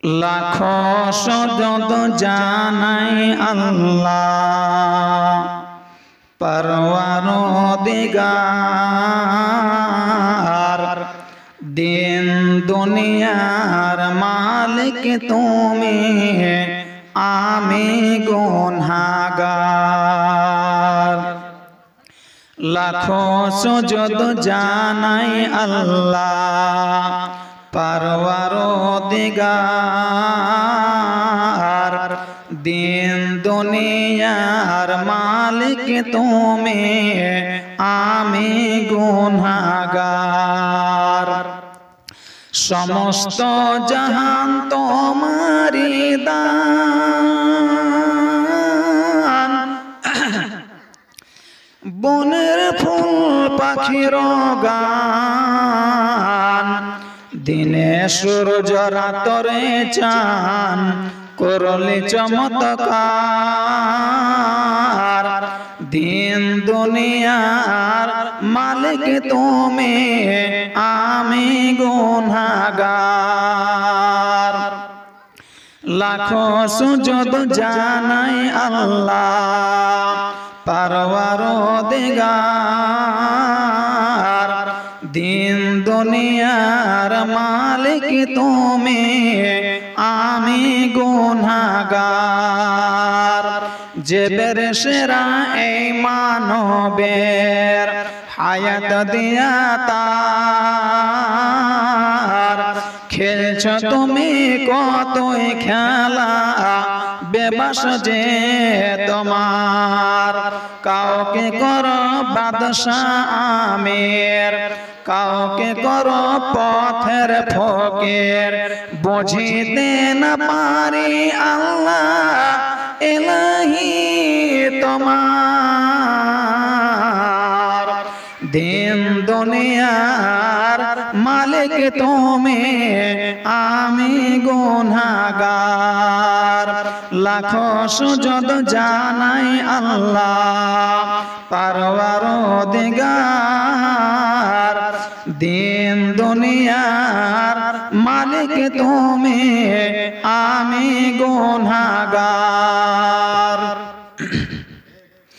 লাখো সজদ জানাই আল্লাহ পরওয়ারদিগার। দিন দুনিয়ার মালিক তুমি, আমি গুনাহগার। লাখো সজদ জানাই আল্লাহ পরওয়ারদিগার। দিন দুনিয়ার মালিক তুমি, আমি গুনাহগার। সমস্ত জাহান তোমারি দান, বনের ফুল পাখির গান। দিনে সূর্য রাতরে চান, করলে চমৎকার। দিন দুনিয়ার মালিক তুমি, আমি গুনাহগার। লাখো সুজদ জানাই আল্লাহ পরওয়ারদিগার। দিন দুনিয়ার মালিক তুমি, আমি গুনাহগার। জেবের সেরা এই মানবের হায়াত দিয়া তার। খেলছ তুমি কতই খেলা, বেবাস যে তোমার। কাউকে করো বাদশা আমির, কাউকে করো পথের ফকির। বুঝিতে না পারি আল্লাহ ইলাহি তোমার। দিন দুনিয়ার মালিক তুমি, আমি গুনাহগার। লাখো সুজদ জানাই আল্লাহ পরওয়ারদিগার। দিন দুনিয়ার মালিক তুমি, আমি গুনাহগার।